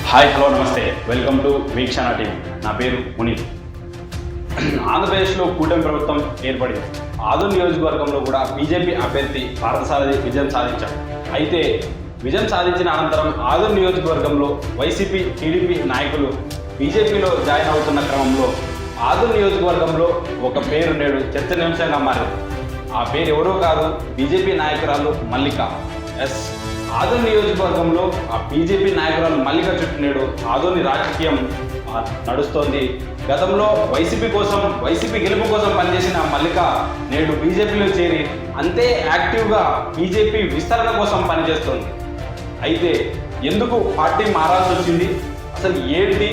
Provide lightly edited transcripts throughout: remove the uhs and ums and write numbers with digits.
Hi hello నమస్తే, welcome to వీక్షణ TV. నా పేరు మునీర్. ఆంధ్రప్రదేశ్లో కూటమి ప్రభుత్వం ఏర్పడింది. ఆదోని నియోజకవర్గంలో కూడా బీజేపీ అభ్యర్థి పార్థసారథి విజయం సాధించారు. అయితే విజయం సాధించిన అనంతరం ఆదోని నియోజకవర్గంలో వైసీపీ టీడీపీ నాయకులు బీజేపీలో జాయిన్ అవుతున్న క్రమంలో ఆదోని నియోజకవర్గంలో ఒక పేరు నేడు చర్చనీయాంశంగా మారింది. ఆ పేరు ఎవరో కాదు, బీజేపీ నాయకురాలు మల్లిక. ఆదోని నియోజకవర్గంలో ఆ బీజేపీ నాయకురాలు మల్లిక చుట్టూ నేడు ఆదోని రాజకీయం నడుస్తోంది. గతంలో వైసీపీ గెలుపు కోసం పనిచేసిన మల్లిక నేడు బీజేపీలో చేరి అంతే యాక్టివ్గా బీజేపీ విస్తరణ కోసం పనిచేస్తోంది. అయితే ఎందుకు పార్టీ మారాల్సి వచ్చింది, అసలు ఏంటి,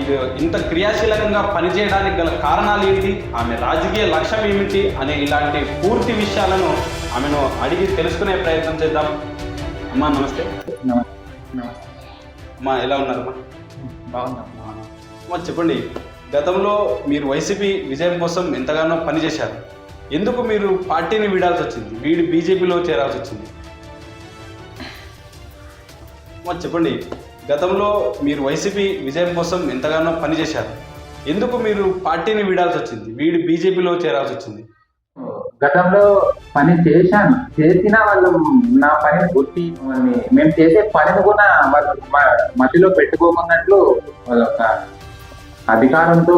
ఇది ఇంత క్రియాశీలకంగా పనిచేయడానికి గల కారణాలు ఏంటి, ఆమె రాజకీయ లక్ష్యం ఏమిటి అనే ఇలాంటి పూర్తి విషయాలను ఆమెను అడిగి తెలుసుకునే ప్రయత్నం చేద్దాం. అమ్మా నమస్తే. అమ్మా ఎలా ఉన్నారమ్మా? అమ్మా చెప్పండి, గతంలో మీరు వైసీపీ విజయం కోసం ఎంతగానో పనిచేశారు. ఎందుకు మీరు పార్టీని వీడాల్సి వచ్చింది, బీజేపీలో చేరాల్సి వచ్చింది? అమ్మా చెప్పండి, గతంలో మీరు వైసీపీ విజయం కోసం ఎంతగానో పనిచేశారు. ఎందుకు మీరు పార్టీని వీడాల్సి వచ్చింది, బీజేపీలో చేరాల్సి వచ్చింది? గతంలో పని చేశాను, చేసిన వాళ్ళు నా పనిని గుర్తి మేము చేసే పనిని కూడా వాళ్ళు మధ్యలో పెట్టుకోకున్నట్లు వాళ్ళ ఒక అధికారంతో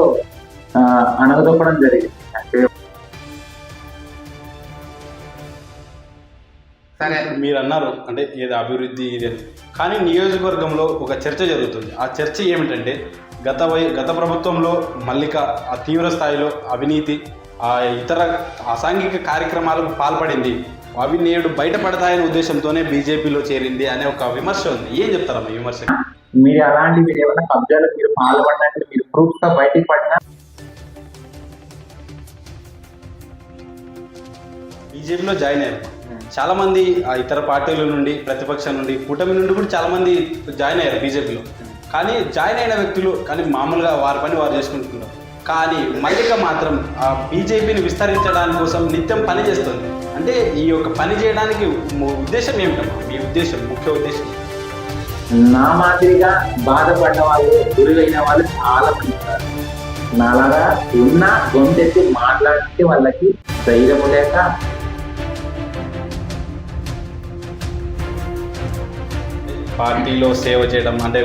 అణగదొక్కడం జరిగింది. అంటే సరే మీరు అన్నారు అంటే ఏది అభివృద్ధి ఇది, కానీ నియోజకవర్గంలో ఒక చర్చ జరుగుతుంది. ఆ చర్చ ఏమిటంటే గత ప్రభుత్వంలో మల్లిక ఆ తీవ్ర స్థాయిలో అవినీతి ఇతర అసాంఘిక కార్యక్రమాలకు పాల్పడింది, అవి నేడు బయటపడతాయనే ఉద్దేశంతోనే బీజేపీలో చేరింది అనే ఒక విమర్శ ఉంది. ఏం చెప్తారమ్మా ఈ విమర్శ? మీరు అలాంటి మీరు ఏమైనా కబ్జాలు మీరు పాల్పడినట్టు మీరు ప్రూఫ్ తో బయటికి పడినా బీజేపీలో జాయిన్ అయ్యారు చాలా మంది, ఇతర పార్టీల నుండి, ప్రతిపక్షం నుండి, కూటమి నుండి కూడా చాలా మంది జాయిన్ అయ్యారు బీజేపీలో. కానీ జాయిన్ అయిన వ్యక్తులు కానీ మామూలుగా వారి పని వారు చేసుకుంటున్నారు. కానీ మల్లిక మాత్రం ఆ బీజేపీని విస్తరించడానికి కోసం నిత్యం పని చేస్తుంది. అంటే ఈ యొక్క పని చేయడానికి ఉద్దేశం ఏమిటమ్మా, మీ ఉద్దేశం, ముఖ్య ఉద్దేశం? నా మాదిరిగా బాధపడ్డ వాళ్ళు, గురైన వాళ్ళు చాలా మంది ఉన్నారు. నాలాగా ఉన్న గొంతెత్తి మాట్లాడితే వాళ్ళకి ధైర్యం లేక పార్టీలో సేవ చేయడం అంటే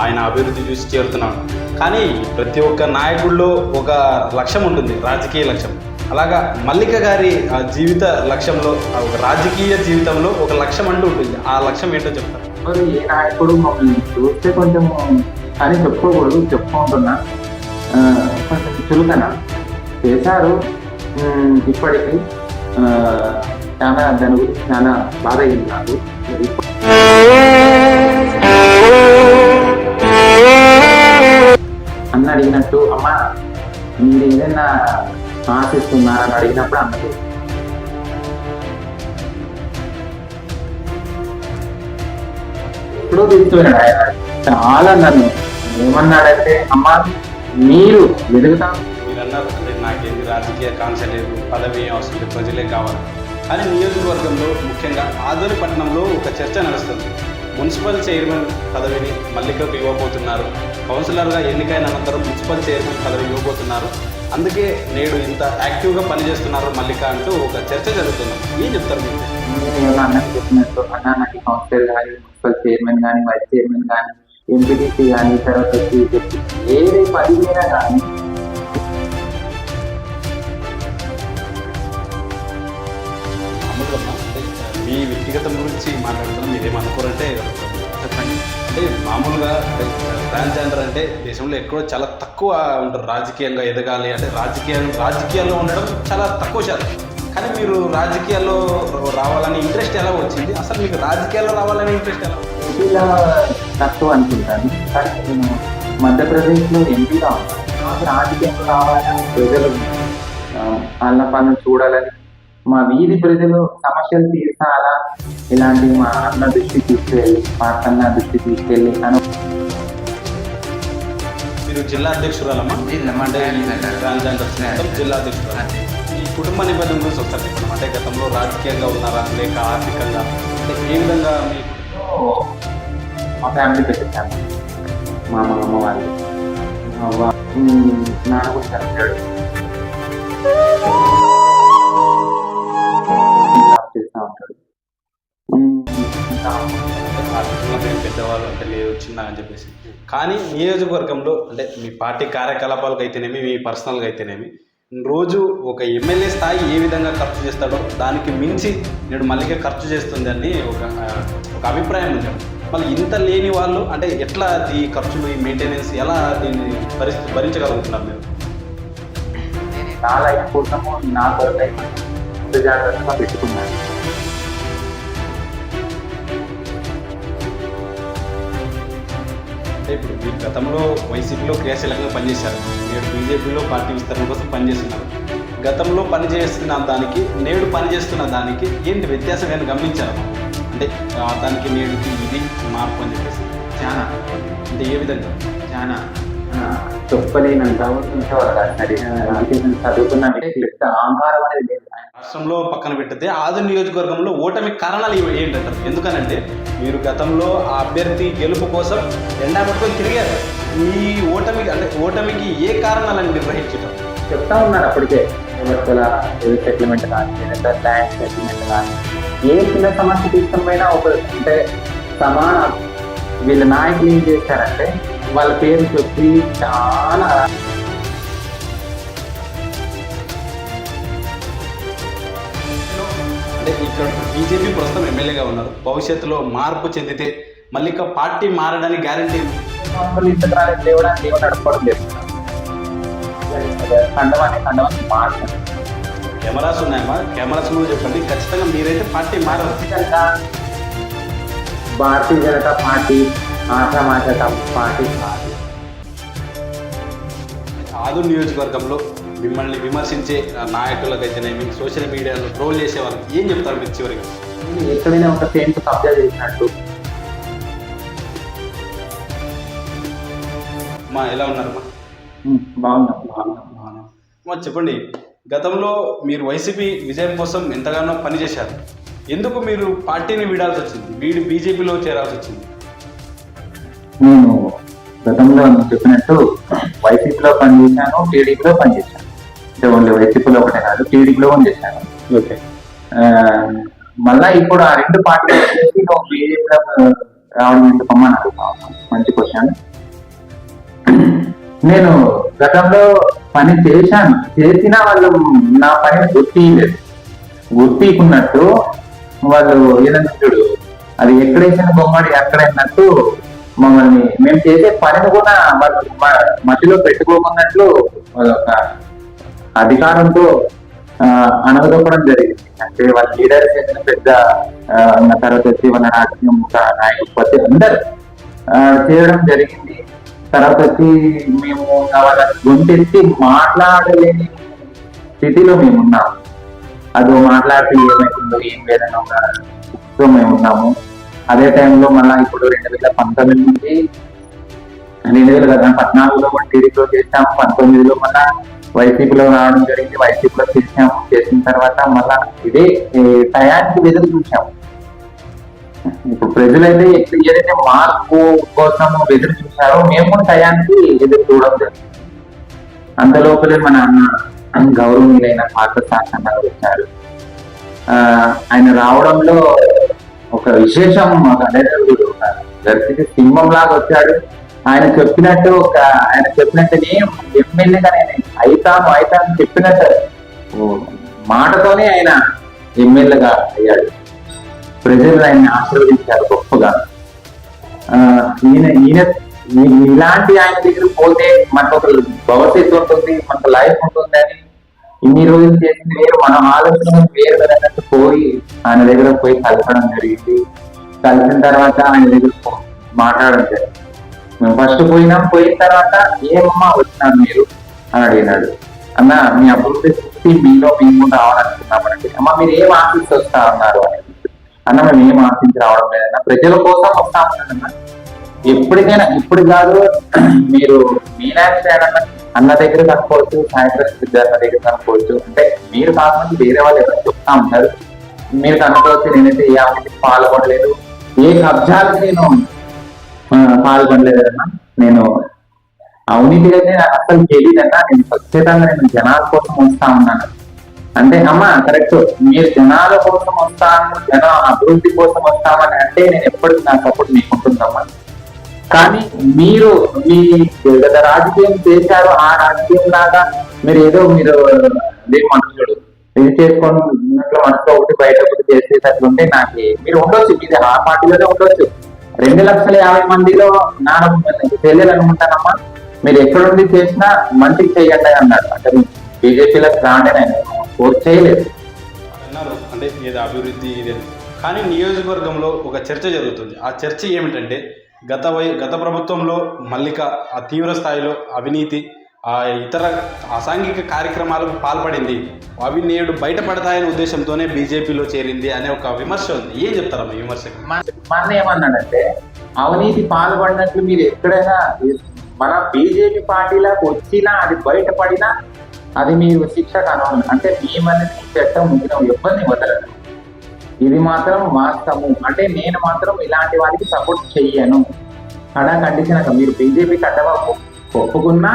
ఆయన అభివృద్ధి చూసి చేరుతున్నాడు. కానీ ప్రతి ఒక్క నాయకుల్లో ఒక లక్ష్యం ఉంటుంది, రాజకీయ లక్ష్యం. అలాగా మల్లిక గారి జీవిత లక్ష్యంలో, ఒక రాజకీయ జీవితంలో ఒక లక్ష్యం అంటూ ఉంటుంది. ఆ లక్ష్యం ఏంటో చెప్తారు? మరి ఏ నాయకుడు మమ్మల్ని చూస్తే కొంచెం అని చెప్పుకోకూడదు, చెప్పుకుంటున్నా కొంచెం చులకన చేశారు. ఇప్పటికీ చాలా దాని గురించి చాలా బాధ అయింది నాకు. అన్న అడిగినట్టు, అమ్మ మీరు ఏదైనా ఆశిస్తున్నారని అడిగినప్పుడు అన్నది ఎప్పుడో తీసుకున్నాడు ఆయన. చాలా నన్ను ఏమన్నాడంటే, అమ్మ మీరు వెలుగుతాం. మీరు అన్నారు అంటే నాకేంటి రాజకీయ కాంక్ష లేదు, పదవి అవసరం లేదు, ప్రజలే కావాలి. కానీ నియోజకవర్గంలో ముఖ్యంగా ఆదోని పట్టణంలో ఒక చర్చ నడుస్తుంది. మున్సిపల్ చైర్మన్ పదవిని మల్లికకు ఇవ్వబోతున్నారు. కౌన్సిలర్గా ఎన్నికైన అనంతరం మున్సిపల్ చైర్మన్ పదవి ఇవ్వబోతున్నారు. అందుకే నేడు ఇంత యాక్టివ్గా పనిచేస్తున్నారు మల్లిక అంటూ ఒక చర్చ జరుగుతుంది. ఏం చెప్తారు మీరు? నేను అన్నకి చెప్పినట్టు, అన్న నాకు కౌన్సిలర్ కానీ, మున్సిపల్ చైర్మన్ కానీ, వైస్ చైర్మన్ కానీ, ఎంపీటీసీ కానీ, తర్వాత ఏదే పదివేనా కానీ మీ వ్యక్తిగతం గురించి మాట్లాడుతున్నాం, మీరేమనుకోరంటే చెప్పండి. అంటే మామూలుగా ట్రాన్స్జెండర్ అంటే దేశంలో ఎక్కడో చాలా తక్కువ ఉంటారు. రాజకీయంగా ఎదగాలి అంటే రాజకీయాల్లో ఉండడం చాలా తక్కువ శాతం. కానీ మీరు రాజకీయాల్లో రావాలని ఇంట్రెస్ట్ ఎలా వచ్చింది? అసలు మీకు రాజకీయాల్లో రావాలని ఇంట్రెస్ట్ ఎలా? ఎంపీలో తక్కువ అనుకుంటాను, కానీ నేను మధ్యప్రదేశ్లో ఎంపీగా ఉంటాను. నాకు రాజకీయంలో రావాలని, ప్రజలు వాళ్ళ పనులు చూడాలని, మా వీధి ప్రజలు సమస్యలు తీర్చాలా, ఇలాంటివి మా అన్న దృష్టి తీసుకెళ్ళి, మా కన్నా దృష్టి తీసుకెళ్ళి అని. మీరు జిల్లా అధ్యక్షురాలమ్మా? ట్రాన్స్జెండర్ జిల్లా అధ్యక్షురాలు. ఈ కుటుంబ నిబంధన గురించి ఒకసారి చెప్పండి. అంటే గతంలో రాజకీయంగా ఉన్నారా, లేక ఆర్థికంగా, అంటే ఏ విధంగా మీకు మా ఫ్యామిలీ పెద్ద ఫ్యామిలీ. మా అమ్మ వాళ్ళు నాన్న కూడా చనిపోయాడు. జాబ్ చేస్తూ ఉంటాడు. ఆర్థికంగా మేము పెద్దవాళ్ళు అంటే లేదు చిన్న అని చెప్పేసి. కానీ నియోజకవర్గంలో అంటే మీ పార్టీ కార్యకలాపాలకు అయితేనేమి మీ పర్సనల్గా అయితేనేమి రోజు ఒక ఎమ్మెల్యే స్థాయి ఏ విధంగా ఖర్చు చేస్తాడో దానికి మించి నేడు మళ్ళీ ఖర్చు చేస్తుంది అని ఒక అభిప్రాయం ఉంది. మళ్ళీ ఇంత లేని వాళ్ళు అంటే ఎట్లా ఈ ఖర్చులు ఈ మెయింటెనెన్స్ ఎలా దీన్ని పరిస్థితి భరించగలుగుతున్నారు మీరు? నా లైఫ్ కోసము నా కొరకై ముందు జాగ్రత్తగా పెట్టుకున్నాను. అంటే ఇప్పుడు మీరు గతంలో వైసీపీలో క్రియాశీలకంగా పనిచేశారు, నేడు బీజేపీలో పార్టీ విస్తరణ కోసం పనిచేస్తున్నారు. గతంలో పనిచేస్తున్న దానికి నేడు పనిచేస్తున్న దానికి ఏంటి వ్యత్యాసం నేను గమనించాను. అంటే దానికి నేడు ఇది మార్పు అని చెప్పేసి చాలా అంటే ఏ విధంగా చాలా చెప్పలేనంత చదువుకున్న పెద్ద అహంకారం అనేది లేదు. రాష్ట్రంలో పక్కన పెట్టితే ఆదోని నియోజకవర్గంలో ఓటమి కారణాలు ఏంటంటారు? ఎందుకనంటే మీరు గతంలో ఆ అభ్యర్థి గెలుపు కోసం ఎండాపెట్టుకొని తిరిగారు. ఈ ఓటమికి ఏ కారణాలను నిర్వహించడం చెప్తా ఉన్నారు అప్పటికే. సెటిల్మెంట్ కానీ ల్యాండ్ సెటిల్మెంట్ కానీ ఏ చిన్న సమస్య తీసుకుపోయినా ఒక అంటే సమాన వీళ్ళ నాయకులు ఏం చేస్తారంటే వాళ్ళ పేరు చెప్పి చాలా అంటే ఇక్కడ బీజేపీ ప్రస్తుతం ఎమ్మెల్యేగా ఉన్నారు. భవిష్యత్తులో మార్పు చెందితే మళ్ళీ పార్టీ మారడానికి గ్యారంటీ ఇంతకాలం లేవడానికి ఏమో నడుపుకోవడం లేదు. ఖండవాన్ని మార్చారు. కెమెరాస్ ఉన్నాయమ్మా, కెమెరాస్ ముందు చెప్పండి. ఖచ్చితంగా మీరైతే పార్టీ మారదు. భారతీయ జనతా పార్టీ ఆశామాషా పార్టీ ఆదోని నియోజకవర్గంలో మిమ్మల్ని విమర్శించే నాయకులకైతేనేమి సోషల్ మీడియాలో ట్రోల్ చేసే వాళ్ళకి ఏం చెప్తారు మీరు చివరిగా? ఎక్కడైనా ఒక సెంట్ కబ్జా చేసినట్టు. మా ఎలా ఉన్నారమ్మా? బాగున్నాం. చెప్పండి, గతంలో మీరు వైసీపీ విజయం కోసం ఎంతగానో పనిచేశారు. ఎందుకు మీరు పార్టీని వీడాల్సి వచ్చింది, బీజేపీలో చేరాల్సి వచ్చింది? నేను గతంలో చెప్పినట్టు వైసీపీలో పనిచేశాను, టీడీపీలో పనిచేశాను. అంటే ఓన్లీ వైసీపీలో ఒకటే కాదు, టీడీపీలో పనిచేశాను. ఓకే. మళ్ళా ఇప్పుడు ఆ రెండు పార్టీలు చేసి బీజేపీలో రావడం ఎందుకమ్మా అని అడుగుతాను. మంచి క్వశ్చన్. నేను గతంలో పని చేసినా వాళ్ళు నా పనిని గుర్తికున్నట్టు వాళ్ళు ఏదన్నా చూడు అది ఎక్కడేసిన బొమ్మడి ఎక్కడైనట్టు మమ్మల్ని మేము చేసే పనిని కూడా వాళ్ళు మధ్యలో పెట్టుకోకున్నట్లు వాళ్ళ ఒక అధికారంతో అనగదొక్కడం జరిగింది. అంటే వాళ్ళ లీడర్ చేసిన పెద్ద తర్వాత వచ్చి వాళ్ళ రాజకీయం నాయకులు అందరు చేయడం జరిగింది. తర్వాత వచ్చి మేము వాళ్ళ గొంతెత్తి మాట్లాడలేని స్థితిలో మేము ఉన్నాము. అది మాట్లాడితే ఏమైతుందో ఏం లేదని ఒక మేము ఉన్నాము. అదే టైంలో మళ్ళీ ఇప్పుడు 2019 నుంచి 2014లో టీడీపీలో చేసాము, 19లో మళ్ళా వైసీపీలో రావడం జరిగింది. వైసీపీలో చేసిన తర్వాత మళ్ళా ఇదే టయానికి ఎదురు చూసాము. ఇప్పుడు ప్రజలైతే ఏదైతే మార్పు కోసం ఎదురు చూసారో మేము కూడా టయానికి ఎదురు చూడడం జరిగింది. అంతలోపలే మన అన్న గౌరవనీయులైన పార్థసారథి గారు వచ్చారు. ఆయన రావడంలో ఒక విశేషం దర్శకి సింహం లాగా వచ్చాడు. ఆయన చెప్పినట్టు ఎమ్మెల్యేగా నేను అయితాను చెప్పినట్టు మాటతోనే ఆయన ఎమ్మెల్యేగా అయ్యాడు. ప్రజలు ఆయన్ని ఆశీర్వదించారు గొప్పగా. ఇలాంటి ఆయన దగ్గర పోతే మనకు ఒక భవిష్యత్తు ఉంటుంది, మనకు లైఫ్ ఉంటుంది అని ఇన్ని రోజులు చేసింది వేరు, మన ఆలోచన వేరు అన్నట్టు పోయి ఆయన దగ్గర పోయి కలపడం జరిగింది. కలిసిన తర్వాత ఆయన దగ్గర మాట్లాడడం జరిగింది. మేము ఫస్ట్ పోయిన తర్వాత ఏమమ్మా వచ్చినారు మీరు అని అడిగినాడు. అన్న మీ అభివృద్ధి చూసి మీలో మేము రావాలనుకున్నామంటే, అమ్మ మీరు ఏం ఆశిస్తూ వస్తా ఉన్నారు అని. అన్న మేము ఏం ఆశించి రావడం లేదన్న, ప్రజల కోసం వస్తా ఉన్నానన్న. ఎప్పటికైనా ఇప్పుడు కాదు, మీరు మీనాక్షి అన్న దగ్గర కనుక్కోవచ్చు, సాయంత్రం విద్యార్థి దగ్గర కనుక్కోవచ్చు. అంటే మీరు కాకుండా వేరే వాళ్ళు ఎవరైనా చెప్తా ఉంటారు, మీరు కనుక్కోవచ్చు. నేనైతే ఏ అవినీతికి పాల్గొనలేదు, ఏ కబ్జాలకు నేను పాల్గొనలేదన్నా. నేను అవినీతి అయితే నాకు అసలు తెలియదన్నా. నేను ఖచ్చితంగా నేను జనాల కోసం వస్తా ఉన్నాను. అంటే అమ్మా కరెక్ట్, మీరు జనాల కోసం వస్తాను, జన అభివృద్ధి కోసం వస్తామని అంటే నేను ఎప్పటికీ నా సపోర్ట్ మీకు ఉంటుందమ్మా. కానీ మీరు మీ గత రాజకీయం చేశారు, ఆ రాజకీయం లాగా మీరు ఏదో మీరు మనుషుడు ఇది చేసుకున్నట్లు మనసులో ఒకటి బయట ఒకటి చేసేటట్లుంటే నాకు మీరు ఉండొచ్చు, మీది ఆ పార్టీలోనే ఉండొచ్చు. 2,50,000 మందిలో తెలియదు అనుకుంటానమ్మా. మీరు ఎక్కడుండి చేసినా మంచికి చేయండి అన్నారు. అంటే బీజేపీలకు రాండి నేను కోర్టు చేయలేదు అన్నారు, అంటే ఏదో అభివృద్ధి ఇదే. కానీ నియోజకవర్గంలో ఒక చర్చ జరుగుతుంది. ఆ చర్చ ఏమిటంటే గత ప్రభుత్వంలో మల్లిక ఆ తీవ్ర స్థాయిలో అవినీతి ఇతర అసాంఘిక కార్యక్రమాలకు పాల్పడింది, అవి నేడు బయటపడతాయనే ఉద్దేశంతోనే బీజేపీలో చేరింది అనే ఒక విమర్శ ఉంది. ఏం చెప్తారమ్మా విమర్శకు? మన ఏమన్నాడంటే అవినీతి పాల్పడినట్లు మీరు ఎక్కడైనా మన బీజేపీ పార్టీలకు వచ్చినా అది బయటపడినా అది మీరు శిక్షకు అనవను. అంటే మేమని చట్టం ఇబ్బంది వదలదు. ఇది మాత్రం వాస్తవం. అంటే నేను మాత్రం ఇలాంటి వారికి సపోర్ట్ చెయ్యను. అడా కండిషన్ మీరు బీజేపీ కట్టవా ఒప్పుకున్నా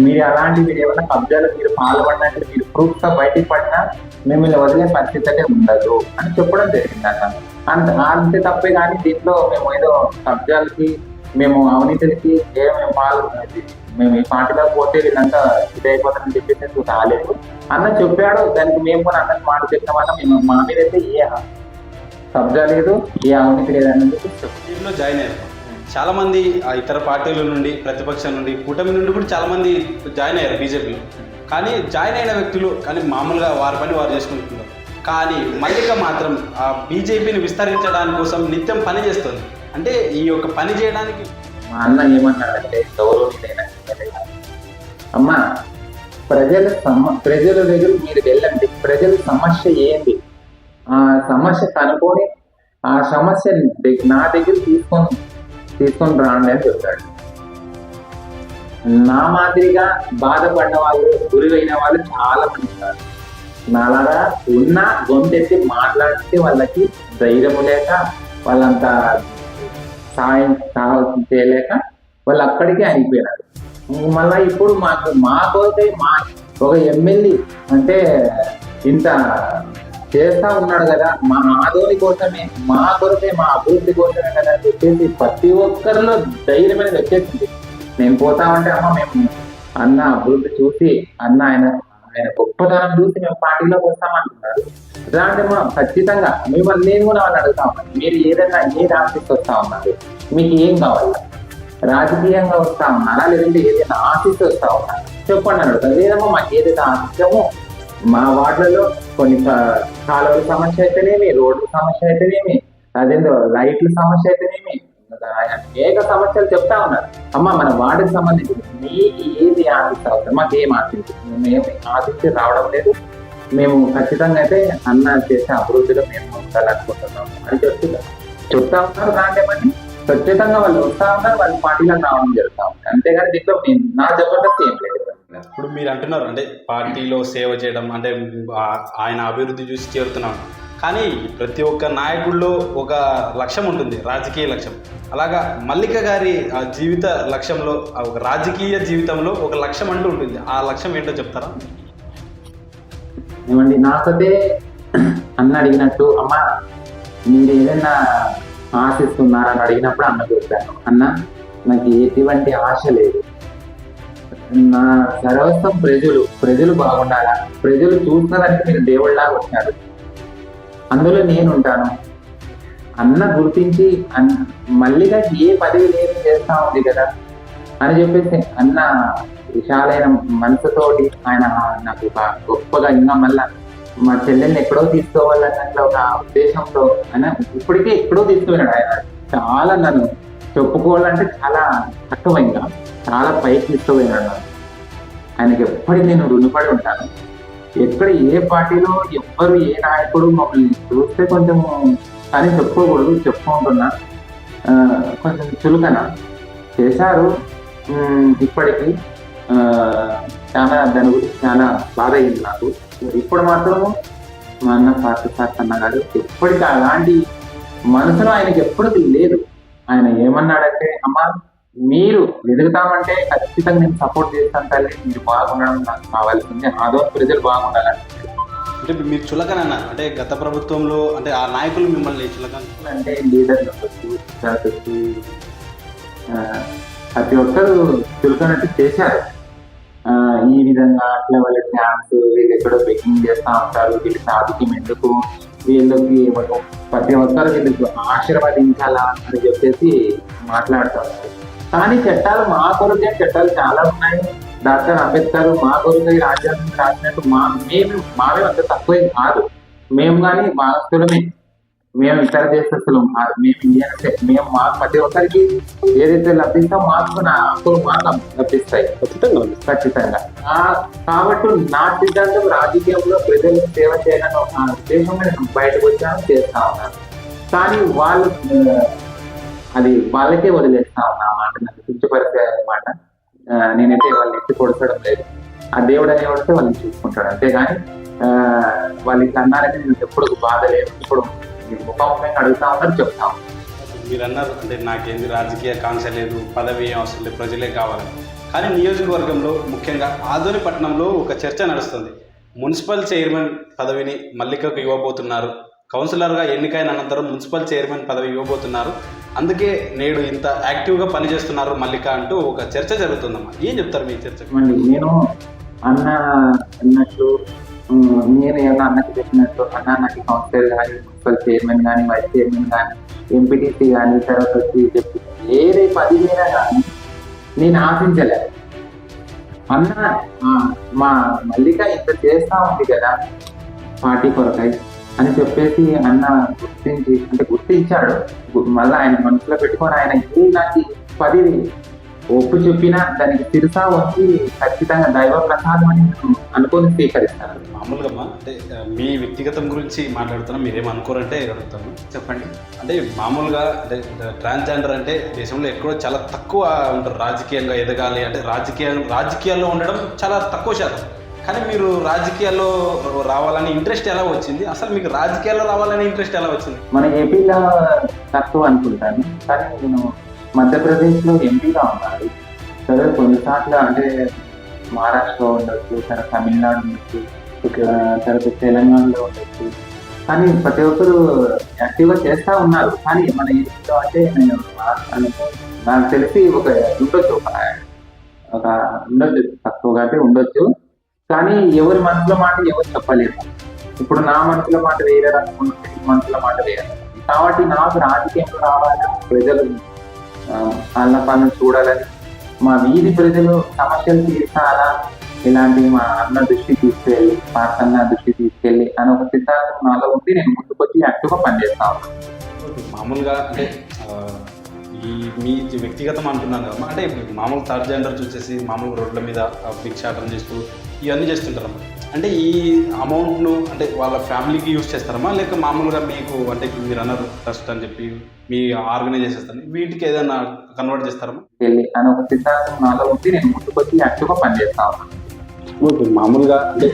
మీరు అలాంటి మీరు ఏమైనా కబ్జాలు మీరు పాల్పడినట్లు మీరు ప్రూఫ్ గా బయటికి పడినా మిమ్మల్ని వదిలే పరిస్థితి అయితే ఉండదు అని చెప్పడం జరిగింది అన్న. అంతే తప్పే కానీ దీంట్లో మేము ఏదో కబ్జాలకి మేము అవినీతికి మేము పాల్గొనేది మేము ఈ పార్టీలో పోతే వీళ్ళంతా ఇదైపోతారని చెప్పేసి రాలేదు అన్న చెప్పాడు. దానికి మేము కూడా అన్నది మాట చెప్పిన వల్ల మేము మా మీద అయితే ఏ కబ్జా లేదు, ఏ అవినీతి లేదనేది దీంట్లో జాయిన్ అయ్యారు చాలా మంది. ఇతర పార్టీల నుండి, ప్రతిపక్షం నుండి, కూటమి నుండి కూడా చాలా మంది జాయిన్ అయ్యారు బీజేపీలో. కానీ జాయిన్ అయిన వ్యక్తులు కానీ మామూలుగా వారి పని వారు చేసుకుంటున్నారు. కానీ మల్లిక మాత్రం ఆ బీజేపీని విస్తరించడానికి కోసం నిత్యం పని చేస్తుంది. అంటే ఈ యొక్క పని చేయడానికి మా అన్న ఏమన్నాడంటే గౌరవనీయులైన అమ్మ ప్రజల దగ్గర మీరు వెళ్ళండి, ప్రజల సమస్య ఏంటి ఆ సమస్య కనుక్కొని ఆ సమస్య నా దగ్గర తీసుకొని రాండి అని చెప్తాడు. నా మాదిరిగా బాధపడిన వాళ్ళు, గురైన వాళ్ళు చాలా మంది ఉన్నారు. నాలాగా ఉన్న గొంతెత్తి మాట్లాడితే వాళ్ళకి ధైర్యము లేక వాళ్ళంతా సాయం చేయలేక వాళ్ళు అక్కడికే అయిపోయినారు. మళ్ళీ ఇప్పుడు మాకైతే ఒక ఎమ్మెల్యే అంటే ఇంత చేస్తా ఉన్నాడు కదా, మా ఆదోని కోసమే, మా కొరకే, మా అభివృద్ధి కోసమే కదా అని చెప్పేసి ప్రతి ఒక్కరిలో ధైర్యం అనేది వచ్చేసింది. నేను పోతామంటే అమ్మ మేము అన్న అభివృద్ధి చూసి అన్న ఆయన గొప్పతనం చూసి మేము పార్టీలోకి వస్తామంటున్నారు. అంటే మనం ఖచ్చితంగా మిమ్మల్ని నేను కూడా వాళ్ళు అడుగుతా ఉన్నాను, మీరు ఏదైనా ఏది ఆశిస్తూ వస్తా ఉన్నారు, మీకు ఏం కావాలి, రాజకీయంగా వస్తా ఉన్నారా లేదంటే ఏదైనా ఆశిస్తూ వస్తా ఉన్నారా చెప్పండి అని అడుగుతారు. లేదమ్మా మాకు ఏదైతే ఆశిస్తామో మా వార్డులలో కొన్ని కాలువల సమస్య అయితేనేమి, రోడ్ల సమస్య అయితేనేమి, అదేందో లైట్ల సమస్య అయితేనేమి, అనేక సమస్యలు చెప్తా ఉన్నారు. అమ్మ మన వార్డుకి సంబంధించి మీకు ఏది ఆశిస్తా అవుతారు, మాకు ఏం ఆశించింది, మేము ఆశించి రావడం లేదు, మేము ఖచ్చితంగా అయితే అన్న చేసే అభివృద్ధిలో మేము ఉండాలనుకుంటున్నాం అని చెప్తా ఉన్నారు. దాంట్లో ఖచ్చితంగా వాళ్ళు వస్తా ఉన్నారు, వాళ్ళ పార్టీలో రావడం జరుగుతా ఉంది. అంతేగాని దీంట్లో నా జబర్దస్త్ ఏం లేదు. ఇప్పుడు మీరు అంటున్నారు అంటే పార్టీలో సేవ చేయడం అంటే ఆయన అభివృద్ధి చూసి చేరుతున్నాం. కానీ ప్రతి ఒక్క నాయకుల్లో ఒక లక్ష్యం ఉంటుంది, రాజకీయ లక్ష్యం. అలాగా మల్లిక గారి జీవిత లక్ష్యంలో, ఒక రాజకీయ జీవితంలో ఒక లక్ష్యం అంటూ ఉంటుంది. ఆ లక్ష్యం ఏంటో చెప్తారా? ఏమండి నాకైతే అన్న అడిగినట్టు అమ్మ మీరు ఏదైనా ఆశిస్తున్నారని అడిగినప్పుడు అన్న చెప్పాను, అన్న నాకు ఎటువంటి ఆశ లేదు, నా సర్వస్వం ప్రజలు బాగుండాలా, ప్రజలు చూస్తున్నారంటే మీరు దేవుళ్ళలాగా వచ్చారు, అందులో నేను ఉంటాను అన్న గుర్తించి మల్లిగా ఏ పదవి నేను చేస్తా ఉంది కదా అని చెప్పేసి అన్న విశాలైన మనసుతోటి ఆయన నాకు గొప్పగా ఇంకా మళ్ళా మా చెల్లెల్ని ఎక్కడో తీసుకోవాలన్నట్లు ఒక ఉద్దేశంతో ఆయన ఇప్పటికే ఎక్కడో తీసుకున్నాడు. ఆయన చాలా నన్ను చెప్పుకోవాలంటే చాలా తక్కువైందా, చాలా పైకి తీసుకుపోయినాడు. ఆయనకి ఎప్పటికీ నేను రుణపడి ఉంటాను. ఎక్కడ ఏ పార్టీలో ఎవ్వరు ఏ నాయకుడు మమ్మల్ని చూస్తే కొంచెం కానీ చెప్పుకోకూడదు, చెప్పుకుంటున్నా కొంచెం చులకన చేశారు. ఇప్పటికీ చాలా దాని గురించి చాలా బాధ అయింది నాకు. ఇప్పుడు మాత్రము మా అన్న పార్టీ అన్న గారు ఎప్పటికీ అలాంటి మనసులో ఆయనకి ఎప్పటికీ లేదు. ఆయన ఏమన్నాడంటే, అమ్మా మీరు ఎదుగుతామంటే ఖచ్చితంగా నేను సపోర్ట్ చేస్తాను తల్లి, మీరు బాగుండడం నాకు కావాల్సింది, ఆదోని ప్రజలు బాగుండాలని. అంటే మీరు చులకన అన్నారు, అంటే గత ప్రభుత్వంలో అంటే ఆ నాయకులు మిమ్మల్ని చులకన అంటే లీడర్లు ఉండొచ్చు, శాసకులు, ప్రతి ఒక్కరు చులకనట్టు చేశారు. ఈ విధంగా అట్లా వాళ్ళ క్యాంప్స్, వీళ్ళు ఎక్కడో బెట్టింగ్ చేస్తూ ఉంటారు, వీళ్ళకి రాజకీయం ఎందుకు, వీళ్ళకి ప్రతి ఒక్కరు వీళ్ళకి ఆశీర్వదించాలా అని చెప్పేసి మాట్లాడుతూ ఉంటారు. కానీ చట్టాలు మా కొరకే చట్టాలు చాలా ఉన్నాయి. డాక్టర్ అంబేద్కర్ మా కొరకై రాజ్యాంగం రాసినట్టు మావే అంత తక్కువే కాదు. మేము కానీ భారతీయులమే, మేము ఇతర దేశస్తులు కాదు, మేము ఇండియన్సే. మేము మాకు ప్రతి ఒక్కరికి ఏదైతే లభిస్తామో మాకు నా హక్కులు మాకు లభిస్తాయి ఖచ్చితంగా. కాబట్టి నా సిద్ధాంతం రాజకీయంలో ప్రజలకు సేవ చేయాలని ఒక ఉద్దేశంగా నేను బయటకు వచ్చాను, చేస్తా ఉన్నాను. కానీ వాళ్ళు అది వాళ్ళకే వదిలేస్తా ఉన్నా మాట, నాకు కించపరిచే మాట. నేనైతే వాళ్ళని ఎత్తి పొడచడం లేదు. ఆ దేవుడు అనేవాడితే వాళ్ళని చూసుకుంటాడు, అంతేగాని వాళ్ళకి అన్నారంటే నేను ఎప్పుడు బాధ లేదు. ఇప్పుడు ముఖాముఖంగా అడుగుతా ఉన్నారు, చెప్తా ఉన్నారు. మీరు అన్నారు అంటే నాకేంది రాజకీయ కాంక్ష లేదు, పదవి ఏం అవసరం లేదు, ప్రజలే కావాలని. కానీ నియోజకవర్గంలో ముఖ్యంగా ఆదోని పట్టణంలో ఒక చర్చ నడుస్తుంది. మున్సిపల్ చైర్మన్ పదవిని మల్లికకు ఇవ్వబోతున్నారు. కౌన్సిలర్గా ఎన్నికైన అనంతరం మున్సిపల్ చైర్మన్ పదవి ఇవ్వబోతున్నారు. అందుకే నేడు ఇంత యాక్టివ్గా పనిచేస్తున్నారు మల్లిక అంటూ ఒక చర్చ జరుగుతుందమ్మా. ఏం చెప్తారు మీ చర్చ? నేను అన్నట్లు నేను ఏమన్నా అన్నకి చెప్పినట్టు, అన్న నాకు కౌన్సిలర్ కానీ, మున్సిపల్ చైర్మన్ కానీ, వైస్ చైర్మన్ కానీ, ఎంపీటీసీ కానీ, తర్వాత వచ్చి చెప్పి ఏదే పదివేనా కానీ నేను ఆశించలేదు. అన్న మా మల్లిక ఇంత చేస్తా ఉంది కదా పార్టీ కొరకై అని చెప్పేసి అన్న గుర్తించాడు. మళ్ళీ ఆయన మనసులో పెట్టుకొని ఆయన నాకు 10 ఒప్పు చెప్పినా దానికి తిరుసా వచ్చి ఖచ్చితంగా దైవ ప్రసాదం అని అనుకొని స్వీకరిస్తాను. మామూలుగా అంటే మీ వ్యక్తిగతం గురించి మాట్లాడుతున్నా, మీరేం అనుకోరంటే అడుగుతాను, చెప్పండి. అంటే మామూలుగా అంటే ట్రాన్స్జెండర్ అంటే దేశంలో ఎక్కడో చాలా తక్కువ ఉంటారు. రాజకీయంగా ఎదగాలి అంటే రాజకీయాల్లో ఉండడం చాలా తక్కువ శాతం. కానీ మీరు రాజకీయాల్లో రావాలని ఇంట్రెస్ట్ ఎలా వచ్చింది? అసలు మీకు రాజకీయాల్లో రావాలని ఇంట్రెస్ట్ ఎలా వచ్చింది? మన ఏపీలో తక్కువ అనుకుంటాను, కానీ నేను మధ్యప్రదేశ్లో ఎంపీగా ఉన్నాను. సరే కొన్నిసార్లు అంటే మహారాష్ట్రలో ఉండొచ్చు, తర్వాత తమిళనాడు ఉండొచ్చు, తర్వాత తెలంగాణలో ఉండొచ్చు. కానీ ప్రతి ఒక్కరు యాక్టివ్గా చేస్తూ ఉన్నారు. కానీ మన ఏపీలో అంటే నేను నాకు తెలిసి ఉండొచ్చు తక్కువగా అంటే ఉండొచ్చు. కానీ ఎవరి మనసులో మాట ఎవరు చెప్పలేరు. ఇప్పుడు నా మనసులో మాట వేరే రకం, మనసులో మాట వేరే. కాబట్టి నాకు రాజకీయంలో రావాలని, ప్రజలు వాళ్ళ పనులు చూడాలని, మా వీధి ప్రజలు సమస్యలు తీర్చాలా, ఇలాంటి మా అన్న దృష్టి తీసుకెళ్ళి, పార్తన్న దృష్టి తీసుకెళ్ళి అని ఒక సిద్ధాంతం నాలో ఉంది. నేను ముందుకు వచ్చి యాక్టివ్గా పనిచేస్తాను. మామూలుగా అంటే మీ వ్యక్తిగతం అంటున్నాను కదా, అంటే మామూలు ట్రాన్స్జెండర్ చూసేసి మామూలు రోడ్ల మీద భిక్షాటన చేస్తూ ఇవన్నీ చేస్తుంటారమ్మా. అంటే ఈ అమౌంట్ను అంటే వాళ్ళ ఫ్యామిలీకి యూజ్ చేస్తారమ్మా, లేక మామూలుగా మీకు అంటే మీరు అన్నారు ట్రస్ట్ అని చెప్పి మీ ఆర్గనైజ్ చేసేస్తాను, వీటికి ఏదైనా కన్వర్ట్ చేస్తారమ్మా? అని ఒక సిద్ధాంతం నాలో ఉంది. నేను ముందుకు వచ్చి యాక్టివ్గా పనిచేస్తాను. మామూలుగా అంటే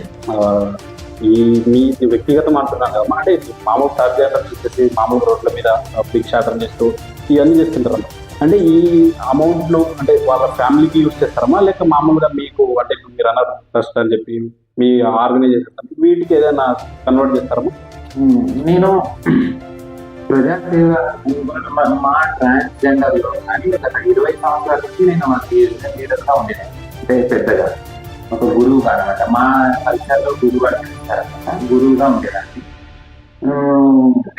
మీ వ్యక్తిగతం అంటున్నాను కదా, అంటే మామూలు ట్రాన్స్జెండర్ చూసేసి మామూలు రోడ్ల మీద భిక్షాటన చేస్తూ ఇవన్నీ చేస్తుంటారమ్మా. అంటే ఈ అమౌంట్ను అంటే వాళ్ళ ఫ్యామిలీకి యూజ్ చేస్తారమ్మా, లేక మామూలుగా మీకు అంటే మీరు అన్నారు ట్రస్ట్ అని చెప్పి మీ ఆర్గనైజ్ చేస్తాను, వీటికి ఏదైనా కన్వర్ట్ చేస్తారమ్మా? నేను ప్రజాసేవ మా ట్రాన్స్జెండర్లో కానీ గత 20 సంవత్సరాల నుంచి నేను లీడర్గా ఉండేది. అంటే పెద్దగా ఒక గురువుగా అనమాట, మా కల్చర్లో గురువు అనిపిస్తారనమాట, గురువుగా ఉండేదాన్ని.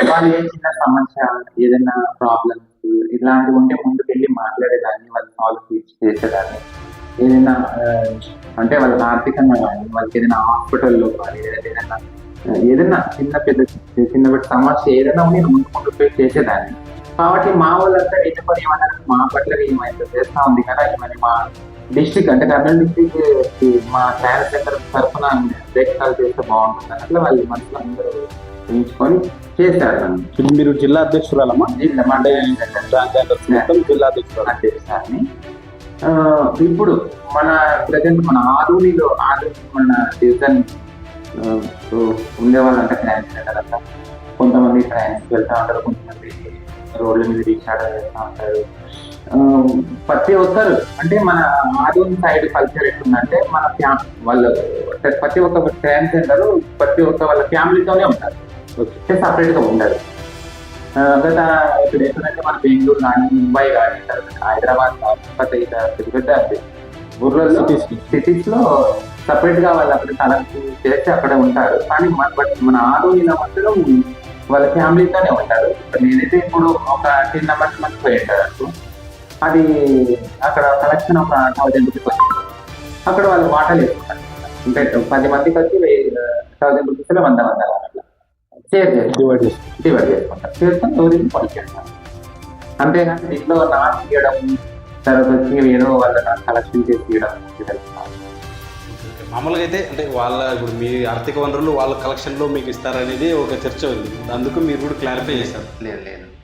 వాళ్ళు ఏ చిన్న సమస్య, ఏదైనా ప్రాబ్లమ్స్ ఇలాంటివి ఉంటే ముందుకు వెళ్ళి మాట్లాడేదాన్ని, వాళ్ళు సాల్వ్ చేసేదాన్ని. ఏదైనా అంటే వాళ్ళకి ఆర్థికంగా కానీ, వాళ్ళకి ఏదైనా హాస్పిటల్లో కానీ, ఏదైనా చిన్న పెద్ద సమస్య ఏదైనా నేను ముందు చేసేదాన్ని. కాబట్టి మా వాళ్ళంతా ఎటువంటి ఏమన్నా మా పట్ల ఏమైతే చేస్తా ఉంది కదా, మరి మా డిస్ట్రిక్ట్ అంటే కర్నూలు డిస్ట్రిక్ట్ మా ట్రాన్స్ సెంటర్ తరఫున బ్రేక్ఫాస్ట్ చేస్తే బాగుంటుంది అట్లా వాళ్ళు మనసులో అందరూ ఎంచుకొని చేశారు. మీరు జిల్లా అధ్యక్షురాలమ్మా? జిల్లా అధ్యక్షురాలని. ఇప్పుడు మన ప్రజెంట్ మన ఆదోనిలో మన డివిజన్ ఉండేవాళ్ళు అంటే ట్రాన్స్ సెంటర్ అంతా కొంతమంది ట్రాన్స్ వెళ్తా ఉంటారు, కొంతమంది రోడ్ల మీద రీఛార్జ్ చేస్తూ ఉంటారు. ఆ, ప్రతి ఒక్కరు అంటే మన ఆదోని సైడ్ కల్చర్ ఎట్లుందంటే మన వాళ్ళు ప్రతి ఒక్క ట్రాన్స్జెండర్ ప్రతి ఒక్క వాళ్ళ ఫ్యామిలీతోనే ఉంటారు, సపరేట్ గా ఉండరు. గత ఇప్పుడు ఎక్కడంటే మన బెంగళూరు కానీ ముంబై కానీ హైదరాబాద్ కానీ ఇతర పెద్ద పెద్ద ఊర్లలో సిటీస్ లో సపరేట్ గా వాళ్ళు అక్కడ కలెక్ట్ చేసి అక్కడ ఉంటారు. కానీ మన ఆదోనిలో మాత్రం వాళ్ళ ఫ్యామిలీతోనే ఉంటారు. నేనైతే ఇప్పుడు ఒక 10 మెంబర్స్ మంది పోయి ఉంటారు. అది అక్కడ కలెక్షన్ ఒక 1000 రూపీస్ వచ్చింది. అక్కడ వాళ్ళు వాటలు వేసుకుంటారు. అంటే 10 మందికి వచ్చి 1000 రూపీస్ 100 అట్లా షేర్ డివైడ్ చేసుకుంటారు. చేసుకొని ఎవరికి పలికేస్తారు. అంతేగాని దీంట్లో నాకు ఇవ్వడం తర్వాత వచ్చి ఏదో వాళ్ళ కలెక్షన్ చేసి ఇవ్వడం. మామూలుగా అయితే అంటే వాళ్ళ ఇప్పుడు మీ ఆర్థిక వనరులు వాళ్ళ కలెక్షన్లో మీకు ఇస్తారనేది ఒక చర్చ ఉంది. అందుకు మీరు కూడా క్లారిఫై చేశారు. లేదు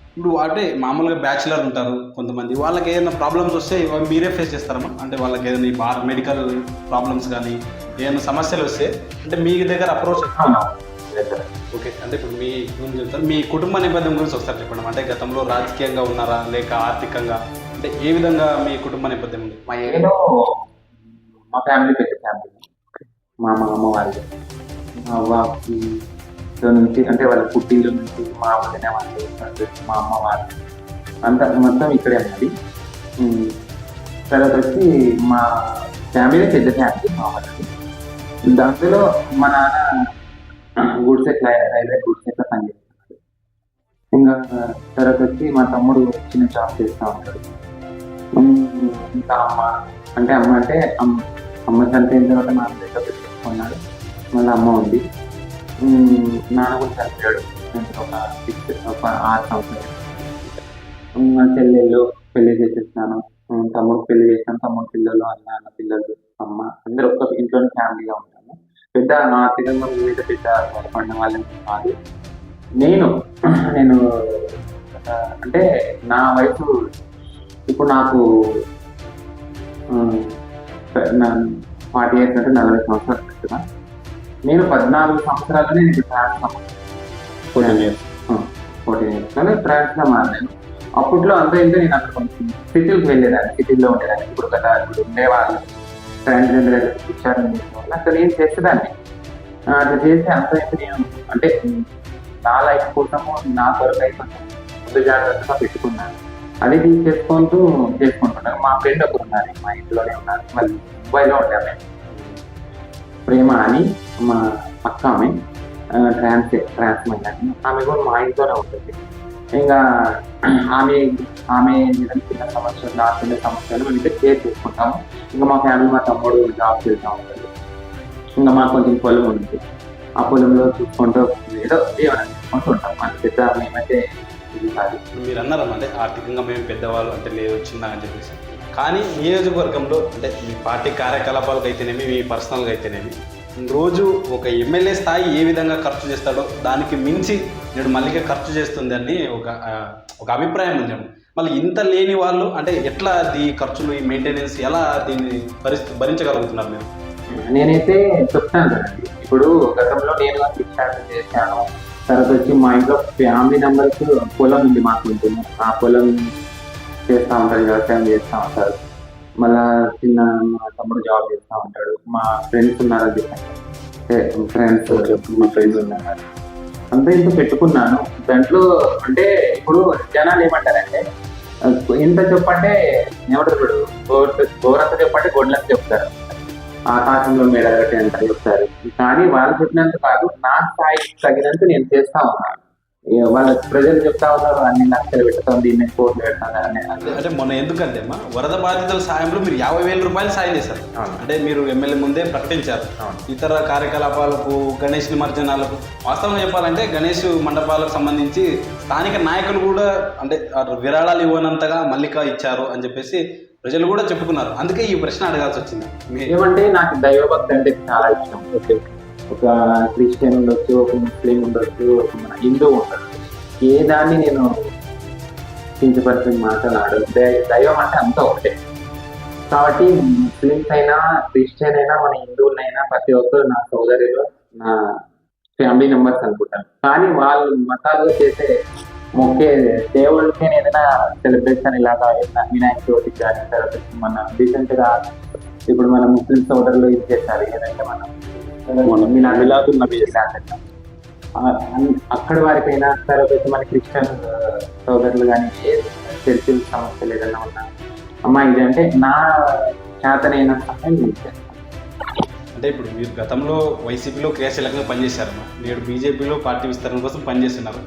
ఇప్పుడు అంటే మామూలుగా బ్యాచులర్ ఉంటారు కొంతమంది, వాళ్ళకి ఏదైనా ప్రాబ్లమ్స్ వస్తే మీరే ఫేస్ చేస్తారమ్మా? అంటే వాళ్ళకి ఏదైనా మెడికల్ ప్రాబ్లమ్స్ కానీ ఏదైనా సమస్యలు వస్తే అంటే మీ దగ్గర అప్రోచ్. ఓకే, అంటే ఇప్పుడు మీ గురించి చెప్తారు, మీ కుటుంబ నేపథ్యం గురించి ఒకసారి చెప్పండి. అంటే గతంలో రాజకీయంగా ఉన్నారా లేక ఆర్థికంగా, అంటే ఏ విధంగా మీ కుటుంబ నేపథ్యం ఉంది? మా ఏరియాలో మా ఫ్యామిలీ పెద్ద ఫ్యామిలీ. మా అమ్మ వాళ్ళు మా అవ్వకి నుంచి అంటే వాళ్ళ పుట్టిల్లు నుంచి మా వదిన వాళ్ళు మా అమ్మ వాళ్ళు అంతా మొత్తం ఇక్కడే ఉన్నది. తర్వాత వచ్చి మా ఫ్యామిలీ పెద్ద ఫ్యామిలీ మా వాళ్ళకి. దాంట్లో మా నాన్న గుడిసెట్ రైల్వే గుడిసెట్లో పనిచేస్తున్నాడు. ఇంకా తర్వాత వచ్చి మా తమ్ముడు చిన్న జాబ్ చేస్తూ ఉంటాడు. ఇంకా అమ్మ అంటే అమ్మ చనిపోయిన తర్వాత నాన్న దగ్గర పెట్టుకున్నాడు. మళ్ళీ అమ్మ ఉంది. నాన్న కూడా చనిపోయాడు ఒక 6 సంవత్సరాలు. మా చెల్లెళ్ళు పెళ్లి చేసేస్తున్నాను, తమ్ముడు పెళ్లి చేస్తాను. తమ్ముడు పిల్లలు, అన్న పిల్లలు, అమ్మ అందరూ ఒక్క ఇంట్లోనే ఫ్యామిలీగా ఉంటాను. పెద్ద ఆర్థికంగా మీద పెద్ద పడిన వాళ్ళని కాదు. నేను అంటే నా వయసు ఇప్పుడు నాకు 40 years అంటే 40 సంవత్సరాలు కదా. నేను 14 సంవత్సరాలనే నేను ట్రాన్స్ఫర్ 14 years ట్రాన్స్ఫర్ మారాను. అప్పట్లో అంతా ఇంత నేను అక్కడ కొంచెం సిటీలకు వెళ్ళేదాన్ని, సిటీలో ఉండేదాన్ని. ఇప్పుడు కదా ఇప్పుడు ఉండేవాళ్ళు ట్రాన్స్జెండర్ విచారణ చేసిన వాళ్ళు అక్కడ నేను చేసేదాన్ని. అట్లా చేసి అంత ఇంత నేను అంటే నా లైఫ్ కోసము నా కొరకు అయితే ముందు జాగ్రత్తగా పెట్టుకున్నాను. అది చేసుకుంటున్నాను. మా ఫ్రెండ్ ఒకరు ఉన్నారు, మా ఇంట్లోనే ఉన్నారు, మళ్ళీ ముంబైలో ఉంటారు. ప్రేమ అని మా అక్క, ఆమె ట్రాన్స్మెంట్ అని, ఆమె కూడా మా ఇంట్లోనే ఉంటుంది. ఇంకా ఆమె చిన్న సమస్యలు, నా చిన్న సమస్యలు మేము ఇంకా షేర్ చేసుకుంటాము. ఇంకా మా ఫ్యామిలీ, మా తమ్ముడు జాబ్ చేస్తూ ఉంటాడు. ఇంకా మాకు కొంచెం పొలం ఉంది. ఆ పొలంలో చూసుకుంటూ ఏదో ఏమైనా చూసుకుంటూ ఉంటాం. మన పెద్ద మేమైతే ఇది కాదు. మీరు అన్నారమ్మా అంటే ఆర్థికంగా మేము పెద్దవాళ్ళు అంటే లేదు చిన్న అని చెప్పేసి. కానీ నియోజకవర్గంలో అంటే మీ పార్టీ కార్యకలాపాలకు అయితేనేమి, మీ పర్సనల్గా అయితేనేమి రోజు ఒక ఎమ్మెల్యే స్థాయి ఏ విధంగా ఖర్చు చేస్తాడో దానికి మించి నేడు మల్లిక ఖర్చు చేస్తుంది అని ఒక అభిప్రాయం ఉంది. మళ్ళీ ఇంత లేని వాళ్ళు అంటే ఎట్లా ఈ ఖర్చులు, ఈ మెయింటెనెన్స్ ఎలా దీన్ని భరించగలుగుతున్నారు మీరు? నేనైతే చెప్తాను కదండి. ఇప్పుడు గతంలో నేను శిక్షణ చేశాను. తర్వాత వచ్చి మా ఇంట్లో ఫ్యామిలీ మెంబర్స్ పొలం ఉంది, మాకు ఉంటుంది. ఆ పొలం చేస్తూ ఉంటారు, వ్యవసాయం చేస్తూ ఉంటారు. మళ్ళా చిన్న మా తమ్ముడు జాబ్ చేస్తూ ఉంటాడు. మా ఫ్రెండ్స్ ఉన్నారు, మా ఫ్రెండ్స్ ఉన్నారు. అంతా ఇంత పెట్టుకున్నాను. దాంట్లో అంటే ఇప్పుడు జనాలు ఏమంటారంటే ఇంత చెప్పంటే ఏమంటారు, గోరంత చెప్పంటే గొడ్లంత చెప్తారు, ఆకాశంలో మేడగట్టి అంత చెప్తారు. కానీ వాళ్ళు చెప్పినంత కాదు, నా స్థాయికి తగినంత నేను చేస్తా ఉన్నాను. వాళ్ళ ప్రజలు చెప్తా ఉన్నారు అన్ని లక్షలు పెడతాం, దీన్ని కోట్లు పెడతాం అంటే మొన్న ఎందుకంటే అమ్మా వరద బాధితుల సాయంలో మీరు 50,000 రూపాయలు సాయం చేశారు. అంటే మీరు ఎమ్మెల్యే ముందే ప్రకటించారు. ఇతర కార్యకలాపాలకు, గణేష్ నిమజ్జనాలకు, వాస్తవంగా చెప్పాలంటే గణేష్ మండపాలకు సంబంధించి స్థానిక నాయకులు కూడా అంటే విరాళాలు ఇవ్వనంతగా మల్లిక ఇచ్చారు అని చెప్పేసి ప్రజలు కూడా చెప్పుకున్నారు. అందుకే ఈ ప్రశ్న అడగాల్సి వచ్చింది. ఏమంటే నాకు దైవభక్తి అంటే చాలా ఇష్టం. ఓకే, ఒక క్రిస్టియన్ ఉండొచ్చు, ఒక ముస్లిం ఉండొచ్చు, ఒక మన హిందూ ఉండొచ్చు, ఏ దాన్ని నేను కించపరిచిన మాట్లాడాడు. దైవం అంటే అంతా ఒకటే. కాబట్టి ముస్లిమ్స్ అయినా, క్రిస్టియన్ అయినా, మన హిందువులైనా ప్రతి ఒక్కరు నా సోదరులు, నా ఫ్యామిలీ మెంబర్స్ అనుకుంటాను. కానీ వాళ్ళు మతాల్లో చేసే మొక్కే దేవుళ్ళకి ఏదైనా సెలబ్రేషన్ ఇలాగా ఏదైనా వినాయక చవితికి కానీ తర్వాత మన రీసెంట్ గా ఇప్పుడు మన ముస్లిం సోదరులు ఇది చేస్తారు ఏదంటే మనం మిలాదున్ నబీ అక్కడ వారికైనా తర్వాత మన క్రిస్టియన్ సోదరులు కానీ ఏ చర్చిల సమస్యలు ఏదైనా ఉన్నా అమ్మా ఇది అంటే నా చేతనైన సహాయం చేశాను. అంటే ఇప్పుడు మీరు గతంలో వైసీపీలో క్రియాశీలకంగా పనిచేశారమ్మా, నేడు బీజేపీలో పార్టీ విస్తరణ కోసం పనిచేస్తున్నారు.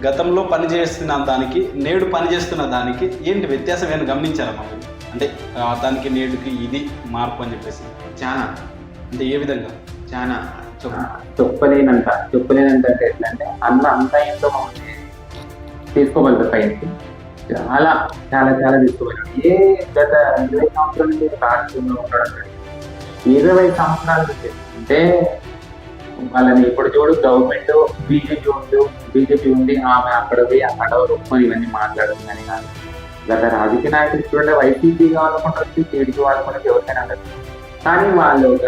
గతంలో పనిచేస్తున్న దానికి నేడు పనిచేస్తున్న దానికి ఏంటి వ్యత్యాసం ఏమైనా గమనించారమ్మా మీరు? అంటే దానికి నేడుకి ఇది మార్పు అని చెప్పేసి చాలా అంటే ఏ విధంగా? చాలా చెప్పలేనంత అంటే ఎట్లా అంటే అంతా ఎంతో మమ్మల్ని తీసుకోగలుగుతారు పైకి చాలా చాలా చాలా తీసుకోగలరు. ఏ గత 20 సంవత్సరాల నుంచి రాష్ట్రంలో ఉండడం 20 సంవత్సరాల నుంచి అంటే వాళ్ళని ఇప్పుడు చూడు గవర్నమెంట్ బీజేపీ ఉంది ఆమె అక్కడ పోయి అక్కడ రొప్పని ఇవన్నీ మాట్లాడదు కానీ కాదు. గత రాజకీయ నాయకులు చూడండి వైసీపీ వాళ్ళకుంటే టీడీపీ వాళ్ళకుంటే ఎవరికైనా ఉండదు. కానీ వాళ్ళు ఒక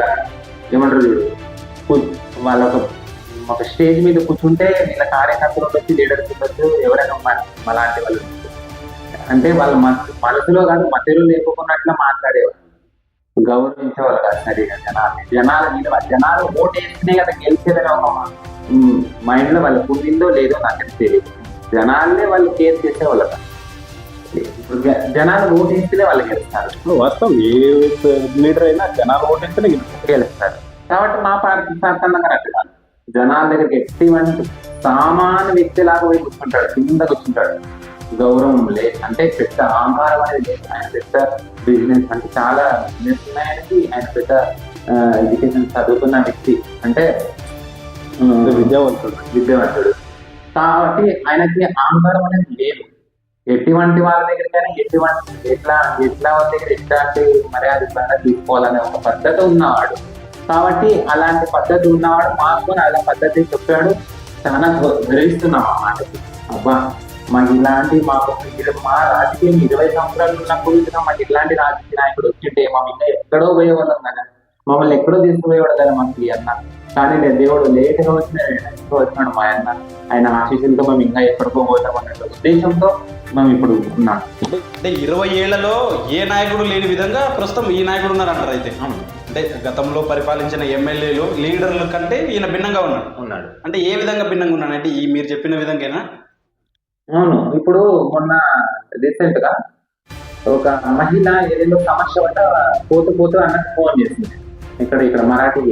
ఏమంటారు చూడు వాళ్ళ ఒక స్టేజ్ మీద కూర్చుంటే వీళ్ళ కార్యకర్తలు వచ్చి లీడర్స్ ఉండొచ్చు ఎవరైనా అలాంటి వాళ్ళు అంటే వాళ్ళ మనసులో కాదు మధ్యలో లేకపోకున్నట్లా మాట్లాడేవారు, గౌరవించేవాళ్ళు కాదు సరిగా జనాలు ఓటు వేసుకునే కదా గెలిచేదని ఒక మైండ్ లో వాళ్ళకు ఉండిందో లేదో నాకు తెలియదు. జనాలనే వాళ్ళు కేర్ చేసేవాళ్ళు కాదు. ఇప్పుడు జనాలు ఓటు వేస్తేనే వాళ్ళు గెలుస్తారు. వాస్తవం ఏ లీడర్ అయినా జనాలు ఓటు వేస్తేనే గెలుస్తారు. కాబట్టి మా పార్టీ సాధారణంగా అట్లా జనాల దగ్గరికి ఎటువంటి సామాన్య వ్యక్తిలాగా పోయి కూర్చుంటాడు, కింద కూర్చుంటాడు. గౌరవం లేదు అంటే పెద్ద ఆహారం అనేది లేదు. ఆయన పెద్ద బిజినెస్ అంటే చాలా బిజినెస్ ఉన్నాయని ఆయన పెద్ద ఎడ్యుకేషన్ చదువుకున్న వ్యక్తి అంటే విద్యావంతుడు కాబట్టి ఆయనకి ఆహారం అనేది లేదు. ఎటువంటి వాళ్ళ దగ్గరికైనా ఎట్లా వాళ్ళ దగ్గర ఎట్లాంటి మర్యాద తీసుకోవాలనే ఒక పద్ధతి ఉన్నవాడు. కాబట్టి అలాంటి పద్ధతి ఉన్నవాడు మాకు అలా పద్ధతి చెప్పాడు. చాలా గర్విస్తున్నాం ఆ మాటకి. అబ్బా మాకు ఇలాంటి మా రాజకీయం 20 సంవత్సరాలు ఉన్నప్పుడు మాకు ఇలాంటి రాజకీయ నాయకుడు వచ్చింటే మేము ఇంకా ఎక్కడో పోయేవాళ్ళం కదా, మమ్మల్ని ఎక్కడో తీసుకుపోయేవాడు కదా మనకి అన్న. కానీ దేవుడు లేట్గా వచ్చినాడు మా అన్న. ఆయన ఆశీస్సులతో మేము ఇంకా ఎక్కడికో పోతాం అన్న ఉద్దేశంతో మేము ఇప్పుడు ఉన్నాం. అంటే 20 ఏళ్లలో ఏ నాయకుడు లేని విధంగా ప్రస్తుతం ఈ నాయకుడు ఉన్నారంటారు. అయితే అంటే గతంలో పరిపాలించిన ఎమ్మెల్యేలు లీడర్ల కంటే ఈయన భిన్నంగా ఉన్నాడు. అంటే ఏ విధంగా భిన్నంగా ఉన్నాడు అంటే ఈ మీరు చెప్పిన విధంగా? అవును. ఇప్పుడు మొన్న రీసెంట్ గా ఒక మహిళ ఏదేదో సమస్య వల్ల పోతూ అన్నట్టు ఫోన్ చేసింది. ఇక్కడ మరాఠీ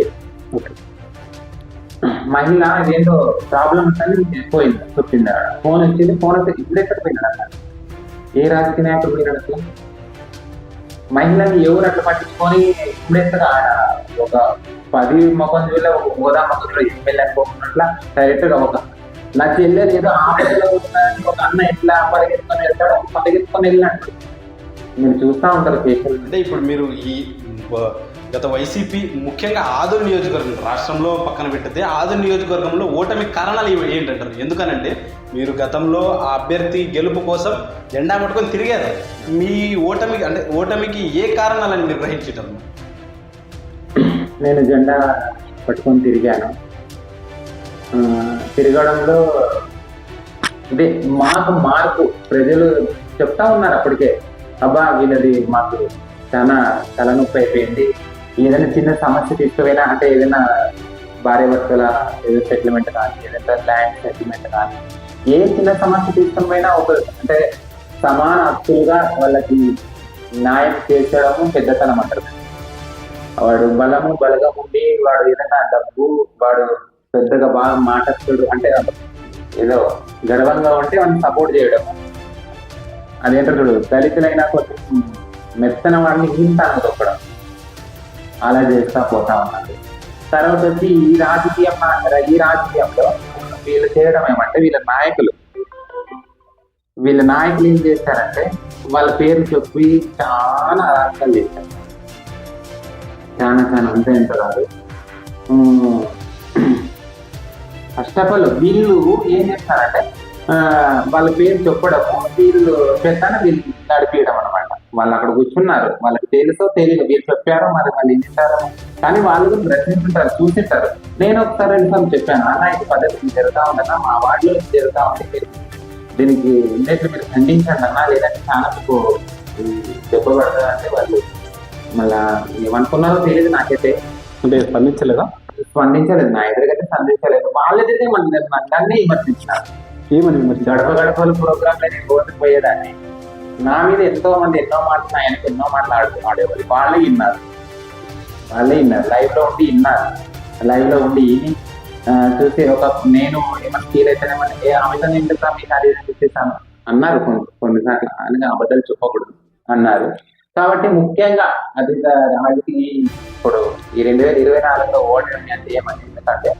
మహిళ ఏదో ప్రాబ్లమ్స్ అని పోయింది చెప్పింది. ఫోన్ వచ్చింది. ఫోన్ వస్తే ఇప్పుడు ఎక్కడ పోయినాడు అన్న? ఏ రాజకీయ నాయకుడు పోయినాడు అట్లా? మహిళని ఎవరు అట్లా పట్టించుకొని ఇప్పుడెక్కడ ఒక 10 మొక్కల వేళ ఒక హోదా మొక్కలో ఎమ్మెల్యే అనుకోకున్నట్లా డైరెక్ట్ గా ఒక నా చెల్లెలు ఏదో ఆపదలో ఉన్నాయని ఒక అన్న ఎట్లా పరిగెత్తుకొని వెళ్తాడో పరిగెత్తుకొని వెళ్ళినట్టు మీరు చూస్తూ ఉంటారు కేసులు. అంటే ఇప్పుడు మీరు ఈ గత వైసీపీ ముఖ్యంగా ఆదూరు నియోజకవర్గం రాష్ట్రంలో పక్కన పెట్టితే ఆదూరు నియోజకవర్గంలో ఓటమి కారణాలు ఏంటంటారు? ఎందుకనంటే మీరు గతంలో ఆ అభ్యర్థి గెలుపు కోసం జెండా పట్టుకొని తిరిగారు. మీ ఓటమికి ఏ కారణాలని మీరు గ్రహించటం? నేను జెండా పట్టుకొని తిరిగాను. తిరగడంలో ఇదే మాకు మార్పు ప్రజలు చెప్తా ఉన్నారు అప్పటికే. అబ్బా వీళ్ళది మాకు చాలా తలనొప్పి అయిపోయింది. ఏదైనా చిన్న సమస్య తీసుకుపోయినా అంటే ఏదైనా భార్య భర్తల ఏదో సెటిల్మెంట్ కానీ ఏదైనా ల్యాండ్ సెటిల్మెంట్ కానీ ఏ చిన్న సమస్య తీసుకుని పోయినా ఒక అంటే సమాన హక్కులుగా వాళ్ళకి న్యాయం చేసడము పెద్దతనం అంటారు. వాడు బలగం ఉండి వాడు ఏదైనా డబ్బు వాడు పెద్దగా బాగా మాట్లాడుతాడు అంటే ఏదో గర్వంగా ఉంటే వాడిని సపోర్ట్ చేయడం. అదేంటారు చూడు దళితులైనా కొంచెం మెత్తన వాడిని హింసాన్ని తొక్కడం అలా చేస్తా పోతా ఉన్నారు. తర్వాత వచ్చి ఈ రాజకీయంలో వీళ్ళు చేయడం ఏమంటే వీళ్ళ నాయకులు ఏం చేస్తారంటే వాళ్ళ పేరు చెప్పి చాలా అరాచకాలు చేశారు. చాలా అంతే ఎంత కాదు. ఫస్ట్ ఆఫ్ ఆల్ వీళ్ళు ఏం చేస్తారంటే వాళ్ళ పేరు చెప్పడము వీళ్ళు పెద్దన వీళ్ళు నడిపించడం అనమాట. వాళ్ళు అక్కడ కూర్చున్నారు, వాళ్ళకి తెలియదు వీళ్ళు చెప్పారో మరి వాళ్ళు ఏం చేశారో కానీ వాళ్ళు ప్రశ్నిస్తుంటారు, చూసింటారు. నేను ఒకసారి ఇన్ఫార్మ్ చెప్పాను, అన్న ఇది పద్ధతి జరుగుతా ఉండగా మా వార్డులో జరుగుతా ఉంది, దీనికి ఇమ్మీడియట్లీ మీరు ఖండించండి అన్నా, లేదంటే చాలా మీకు దెబ్బ పడుతుంది అంటే వాళ్ళు మళ్ళా ఏమనుకున్నారో తెలియదు నాకైతే. అంటే స్పందించలేదు, నా ఎదురుగైతే స్పందించలేదు. వాళ్ళైతే నన్నే విమర్శించినారు. ఏమని గడప గడపలు ప్రోగ్రామ్ లో నేను రోజుకు పోయేదాన్ని, నా మీద ఎంతో మంది ఎన్నో మాటలు, ఆయనకు ఎన్నో మాటలు ఆడేవాళ్ళు. వాళ్ళే విన్నారు, లైవ్ లో ఉండి విన్నారు. లైవ్ లో ఉండి చూసి నేను ఏమైనా ఫీల్ అయితేనేమంటే ఆమెతో ఎందుకు మీకు అది చూసేసాను అన్నారు కొన్నిసార్లు. అని అబద్ధాలు చెప్పకూడదు అన్నారు. కాబట్టి ముఖ్యంగా అది రాజుకి ఇప్పుడు ఈ 2024లో ఓడడం అంటే ఏమని, ఎందుకంటే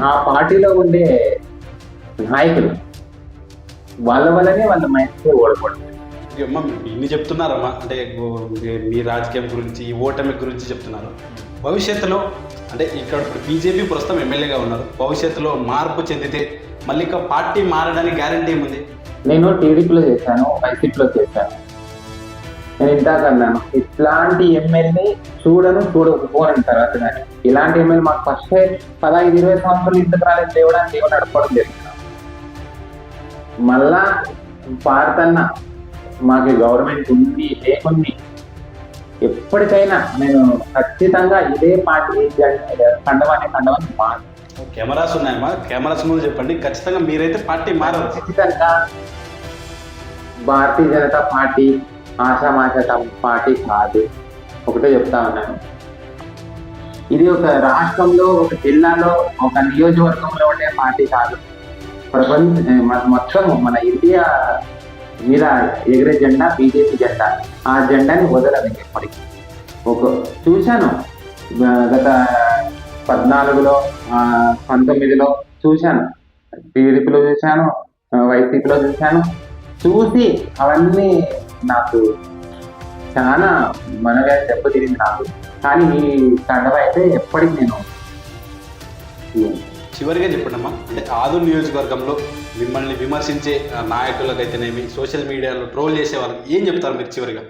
ఆ పార్టీలో ఉండే నాయకులు వాళ్ళ వల్లనే వాళ్ళ మైండ్స్ ఓడిపోవడం. అమ్మా ఇన్ని చెప్తున్నారమ్మా, అంటే మీ రాజకీయం గురించి, ఓటమి గురించి చెప్తున్నారు. భవిష్యత్తులో అంటే ఇక్కడ ఇప్పుడు బీజేపీ ప్రస్తుతం ఎమ్మెల్యేగా ఉన్నారు, భవిష్యత్తులో మార్పు చెందితే మళ్ళీ ఇక పార్టీ మారడానికి గ్యారంటీ ఏముంది? నేను టీడీపీలో చేశాను, వైసీపీలో చేశాను. నేను ఇందాక అన్నాను, ఇట్లాంటి ఎమ్మెల్యే చూడకపోని తర్వాత కానీ ఇలాంటి ఎమ్మెల్యే మాకు ఫస్ట్ 15-20 సంవత్సరాలు ఇంతకు రాలేదు, లేవడానికి దేవుడు నడపడం జరిగింది. మళ్ళా పార్తన్న మాకు గవర్నమెంట్ ఉంది లేకుంది, ఎప్పటికైనా నేను ఖచ్చితంగా ఇదే పార్టీ కండవాన్ని మారు. కెమెరాస్ ఉన్నాయమ్మా, కెమెరాస్ ముందు చెప్పండి, ఖచ్చితంగా మీరైతే పార్టీ మారదు. ఖచ్చితంగా భారతీయ జనతా పార్టీ ఆశామాష పార్టీ కాదు, ఒకటే చెప్తా ఉన్నాను. ఇది ఒక రాష్ట్రంలో, ఒక జిల్లాలో, ఒక నియోజకవర్గంలో ఉండే పార్టీ కాదు. మొత్తం మన ఇండియా మీద ఎగిరే జెండా బీజేపీ జెండా. ఆ జెండాని వదలదు ఎప్పటికీ. చూశాను గత 14లో 19లో చూశాను, టీడీపీలో చూశాను, వైసీపీలో చూసి అవన్నీ నాకు చాలా మనగా దెబ్బతిరిగింది నాకు. కానీ ఈ కండవ అయితే ఎప్పటికీ నేను. చివరిగా చెప్పండమ్మా, అంటే ఆదూరు నియోజకవర్గంలో మిమ్మల్ని విమర్శించే నాయకులకైతేనేమి, సోషల్ మీడియాలో ట్రోల్ చేసే వాళ్ళకి ఏం చెప్తారు మీరు చివరిగా?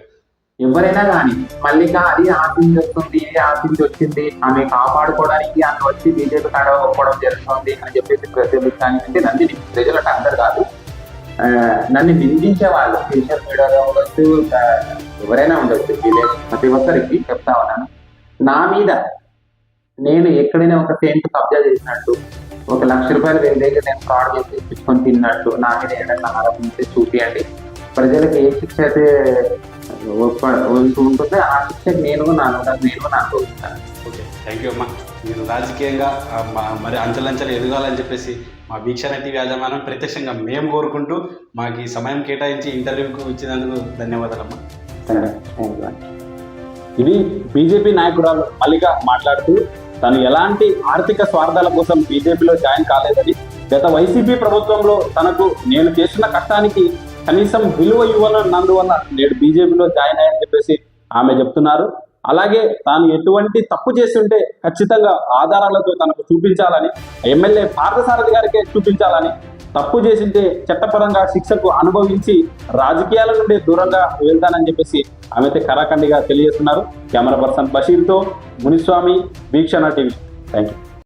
ఎవరైనా కానీ మల్లిక అది ఆశించి వస్తుంది, ఇది ఆశించి వచ్చింది, ఆమె కాపాడుకోవడానికి ఆమె వచ్చి బీజేపీ కండవ ఒప్పుకోవడం జరుగుతుంది అని చెప్పేసి ప్రతిబింబానికి, అంటే నన్ను ప్రజలకు అందరు కాదు, నన్ను నిందించే వాళ్ళు సోషల్ మీడియాలో ఉండొచ్చు, ఎవరైనా ఉండొచ్చు, ప్రతి ఒక్కరికి చెప్తా ఉన్నాను, నా మీద నేను ఎక్కడైనా ఒక సెంట్ కబ్జా చేసినట్టు, 1 లక్ష రూపాయలు వేరే దగ్గర నేను ఫ్రాడ్ చేసి తీసుకొని తిన్నట్టు నా మీద ఏదైనా ఆరోపించి చూపియండి. ప్రజలకు ఏ శిక్ష అయితే ఉంటుందో ఆ శిక్ష నేను నాకు వస్తాను. ఓకే, థ్యాంక్ యూ అమ్మా. మీరు రాజకీయంగా మరి అంచెలంచెలు ఎదగాలని చెప్పేసి మా వీక్షణ టీవీ యాజమాన్యం ప్రత్యక్షంగా మేము కోరుకుంటూ మాకు ఈ సమయం కేటాయించి ఇంటర్వ్యూకు ఇచ్చినందుకు ధన్యవాదాలమ్మా. ఇది బీజేపీ నాయకురాలు మల్లిక మాట్లాడుతూ తను ఎలాంటి ఆర్థిక స్వార్థాల కోసం బీజేపీలో జాయిన్ కాలేదని, గత వైసీపీ ప్రభుత్వంలో తనకు నేను చేస్తున్న కష్టానికి కనీసం విలువ ఇవ్వనందువల్ల నేడు బీజేపీలో జాయిన్ అయ్యని చెప్పేసి ఆమె చెప్తున్నారు. అలాగే తాను ఎటువంటి తప్పు చేస్తుంటే ఖచ్చితంగా ఆధారాలతో తనకు చూపించాలని, ఎమ్మెల్యే పార్థసారథి గారికే చూపించాలని, తప్పు చేసింటే చట్టపరంగా శిక్షకు అనుభవించి రాజకీయాల నుండి దూరంగా వెళ్తానని చెప్పేసి ఆమె అయితే కరాఖండిగా తెలియజేస్తున్నారు. కెమెరా పర్సన్ బషీర్తో మునిస్వామి, వీక్షణ టీవీ. Thank you.